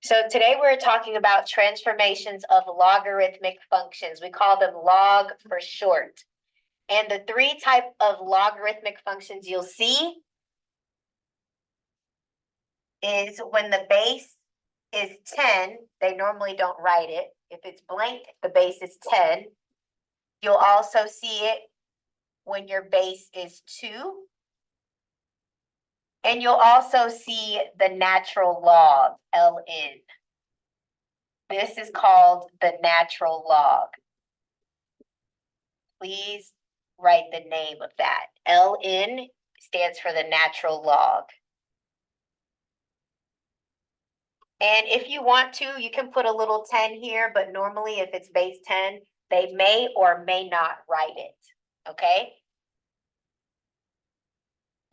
So today we're talking about transformations of logarithmic functions. We call them log for short. And the three type of logarithmic functions you'll see is when the base is 10, they normally don't write it. If it's blank, the base is 10. You'll also see it when your base is 2. And you'll also see the natural log, ln. This is called the natural log. Please write the name of that. ln stands for the natural log. And if you want to, you can put a little 10 here, but normally if it's base 10, they may or may not write it, okay?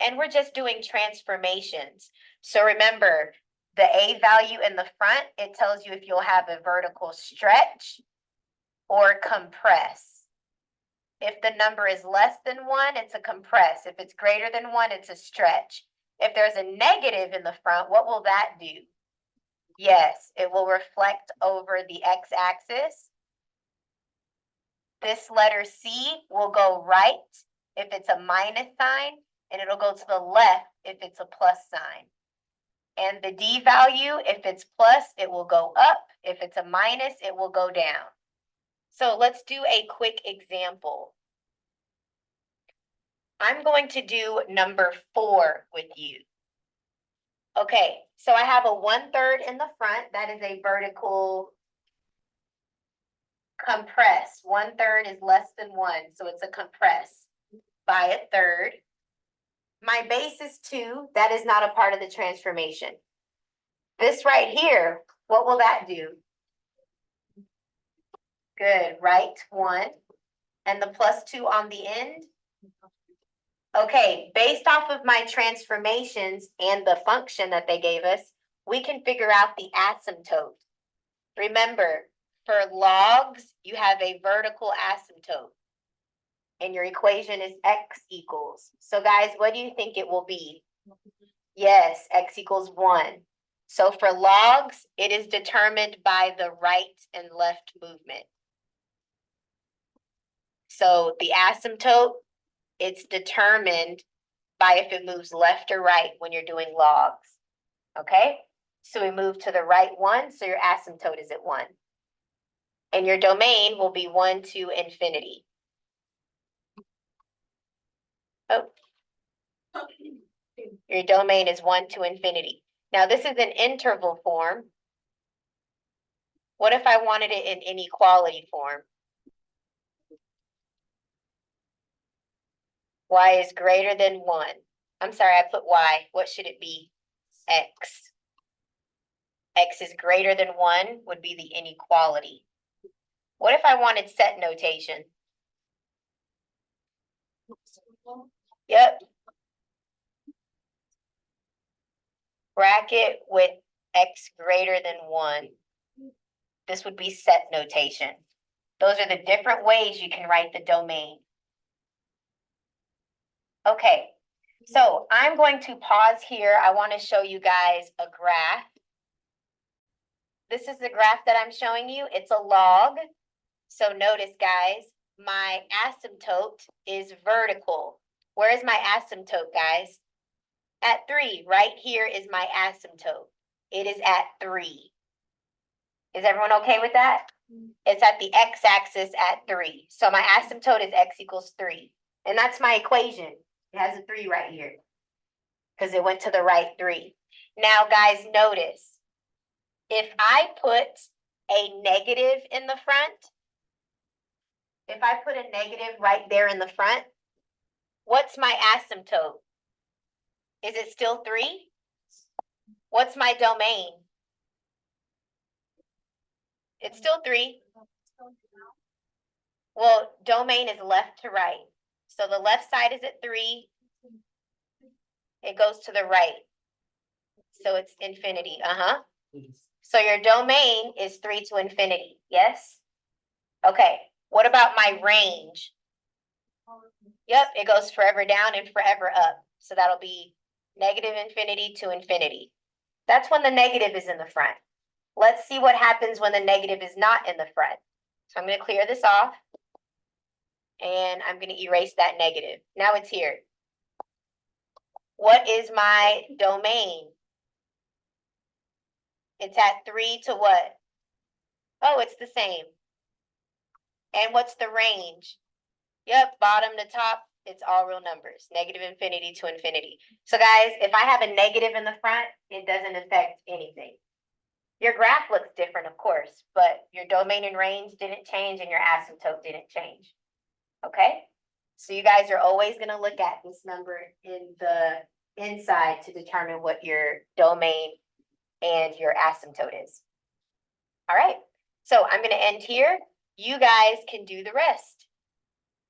And we're just doing transformations. So remember, the A value in the front, it tells you if you'll have a vertical stretch or compress. If the number is less than 1, it's a compress. If it's greater than 1, it's a stretch. If there's a negative in the front, what will that do? Yes, it will reflect over the x-axis. This letter C will go right if it's a minus sign, and it'll go to the left if it's a plus sign. And the D value, if it's plus, it will go up. If it's a minus, it will go down. So let's do a quick example. I'm going to do number 4 with you. Okay, so I have a 1/3 in the front. That is a vertical compress. 1/3 is less than 1, so it's a compress by a third. My base is 2. That is not a part of the transformation. This right here, what will that do? Good, right? 1. And the plus 2 on the end? Okay, based off of my transformations and the function that they gave us, we can figure out the asymptote. Remember, for logs, you have a vertical asymptote. And your equation is x equals. So guys, what do you think it will be? Yes, x equals 1. So for logs, it is determined by the right and left movement. So the asymptote, it's determined by if it moves left or right when you're doing logs, okay? So we move to the right 1, so your asymptote is at 1. And your domain will be 1 to infinity. Oh, your domain is 1 to infinity. Now this is an interval form. What if I wanted it in inequality form? Y is greater than 1. I'm sorry, I put Y. What should it be? X. X is greater than 1 would be the inequality. What if I wanted set notation? Yep. Bracket with x greater than 1. This would be set notation. Those are the different ways you can write the domain. Okay, so I'm going to pause here. I want to show you guys a graph. This is the graph that I'm showing you. It's a log. So notice, guys, my asymptote is vertical. Where is my asymptote, guys? At 3. Right here is my asymptote. It is at 3. Is everyone okay with that? It's at the x-axis at 3. So my asymptote is x equals 3. And that's my equation. It has a 3 right here because it went to the right 3. Now, guys, notice, if I put a negative in the front, if I put a negative right there in the front, what's my asymptote? Is it still 3? What's my domain? It's still 3. Well, domain is left to right. So the left side is at 3. It goes to the right. So it's infinity. So your domain is 3 to infinity. Yes? Okay. What about my range? Yep, it goes forever down and forever up. So that'll be negative infinity to infinity. That's when the negative is in the front. Let's see what happens when the negative is not in the front. So I'm going to clear this off. And I'm going to erase that negative. Now it's here. What is my domain? It's at 3 to what? Oh, it's the same. And what's the range? Yep, bottom to top, it's all real numbers, negative infinity to infinity. So guys, if I have a negative in the front, it doesn't affect anything. Your graph looks different, of course, but your domain and range didn't change and your asymptote didn't change. Okay? So you guys are always going to look at this number in the inside to determine what your domain and your asymptote is. All right. So I'm going to end here. You guys can do the rest.